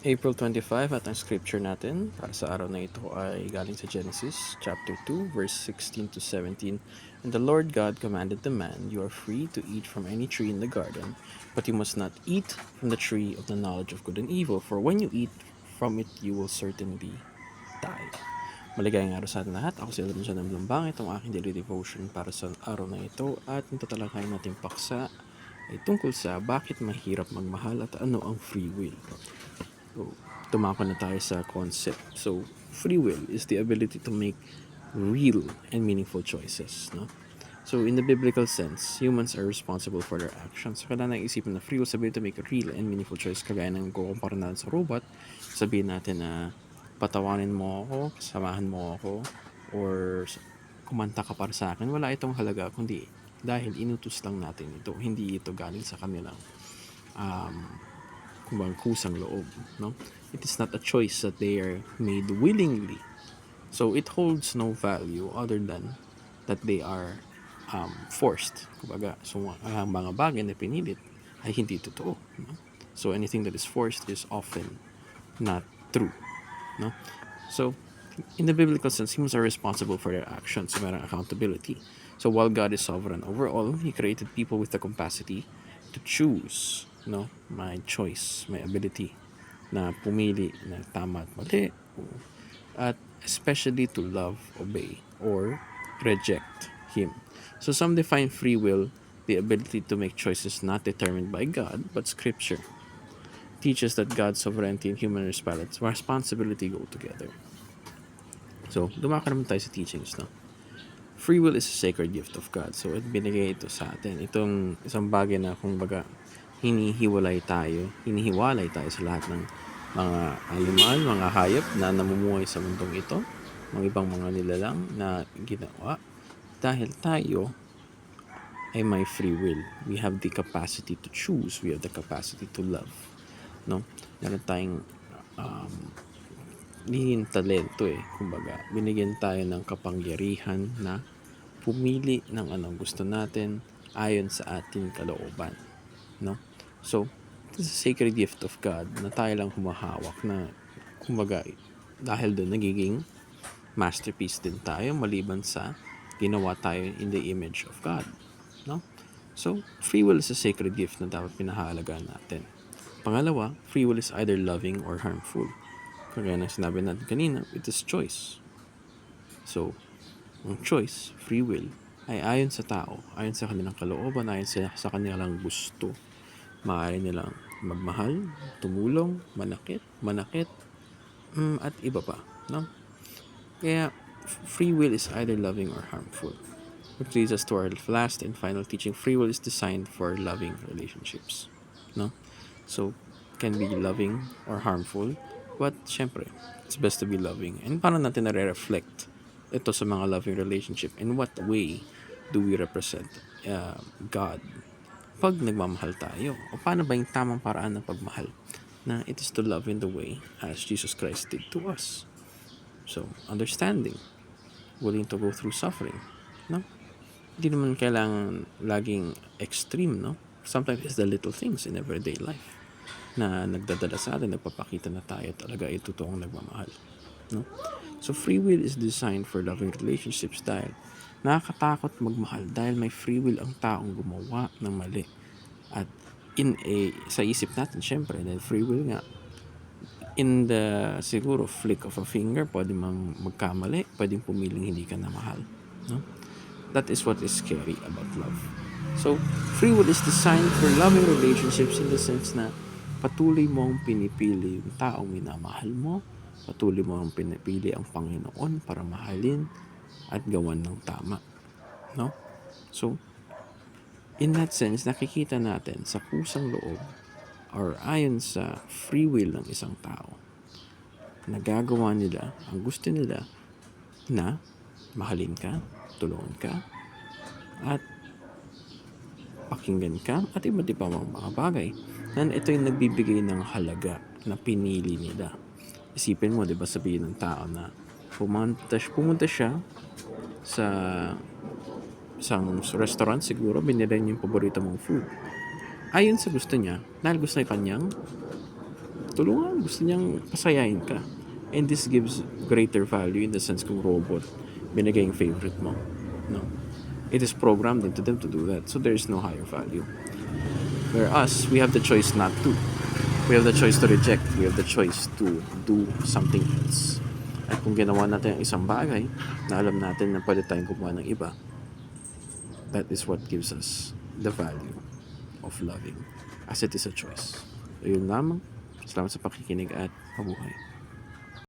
April 25 at ang scripture natin para sa araw na ito ay galing sa Genesis chapter 2 verse 16 to 17. And the Lord God commanded the man, "You are free to eat from any tree in the garden, but you must not eat from the tree of the knowledge of good and evil, for when you eat from it you will certainly die." Maligayang araw sa atin lahat. Ako si Elvin John Blambang. Itong aking daily devotion para sa araw na ito at ang tatalakayin nating paksa ay tungkol sa bakit mahirap magmahal at ano ang free will. So, tumako na tayo sa concept. So, free will is the ability to make real and meaningful choices, no? So, in the biblical sense, humans are responsible for their actions. So, kailangan isipin na free will is the ability to make a real and meaningful choice. Kagaya ng kukumpara natin sa robot, sabihin natin na patawanin mo ako, kasamahan mo ako, or kumanta ka para sa akin. Wala itong halaga, kundi dahil inutos lang natin ito. Hindi ito galing sa kanilang kusang loob, no? It is not a choice that they are made willingly. So it holds no value other than that they are forced. Kumbaga, so ang mga bagay na pinilit ay hindi totoo, no? So anything that is forced is often not true, no? So in the biblical sense, humans are responsible for their actions, so merong accountability. So while God is sovereign over all, He created people with the capacity to choose, no? My choice, my ability na pumili na tama at mali, at especially to love, obey, or reject Him. So some define free will, the ability to make choices not determined by God, but Scripture teaches that God's sovereignty and human responsibility go together. So, dumaka naman tayo sa teachings, no? Free will is a sacred gift of God. So, binigay ito sa atin. Itong isang bagay na kung baga hinihiwalay tayo sa lahat ng mga animal, mga hayop na namumuhay sa mundong ito, mga ibang mga nilalang na ginawa dahil tayo ay may free will. We have the capacity to choose. We have the capacity to love, no? Meron tayong hindi talento kumbaga binigyan tayo ng kapangyarihan na pumili ng anong gusto natin ayon sa ating kalooban, no? So it's a sacred gift of God na tayo lang humahawak na kumbaga dahil doon nagiging masterpiece din tayo maliban sa ginawa tayo in the image of God, no? So free will is a sacred gift na dapat pinahalagaan natin. Pangalawa, free will is either loving or harmful. Kagaya ng sinabi natin kanina, it is choice. So, ang choice, free will, ay ayon sa tao, ayon sa kanilang kalooban, ayon sa kanilang gusto. Maaari nilang magmahal, tumulong, manakit, at iba pa, no? Kaya, free will is either loving or harmful. Which leads us to our last and final teaching. Free will is designed for loving relationships, no? So, can be loving or harmful. But, syempre, it's best to be loving. And paano natin nare-reflect ito sa mga loving relationship? In what way do we represent God pag nagmamahal tayo? O paano ba yung tamang paraan ng pagmahal? Na it is to love in the way as Jesus Christ did to us. So, understanding, willing to go through suffering, no? Hindi naman kailangan laging extreme, no? Sometimes it's the little things in everyday life na nagdadala sa atin, nagpapakita na tayo talaga ay totoong nagmamahal, no? So free will is designed for loving relationships dahil nakakatakot magmahal dahil may free will ang taong gumawa ng mali. At sa isip natin, syempre, dahil free will nga, in the siguro flick of a finger, pwede mang magkamali, pwedeng pumiling hindi ka na mahal, no? That is what is scary about love. So, free will is designed for loving relationships in the sense na patuloy mong pinipili yung taong minamahal mo, patuloy mong pinipili ang Panginoon para mahalin at gawan ng tama, no? So, in that sense, nakikita natin sa kusang loob or ayon sa free will ng isang tao, nagagawa nila ang gusto nila na mahalin ka, tulungan ka, at pakinggan ka, at iba't iba mga bagay na ito yung nagbibigay ng halaga na pinili nila. Isipin mo, 'di ba, sabihin ng tao na pumunta siya sa isang restaurant, siguro binili niya yung paborito mong food. Ayon sa gusto niya, dahil gusto niya kanyang tulungan, gusto niyang pasayahin ka. And this gives greater value in the sense kung robot, binigay yung favorite mo. No? It is programmed into them to do that. So there is no higher value. Whereas, we have the choice not to. We have the choice to reject. We have the choice to do something else. At kung ginawa natin ang isang bagay na alam natin na pwede tayong gumawa ng iba, that is what gives us the value of loving, as it is a choice. So, yun lamang. Salamat sa pakikinig at mabuhay.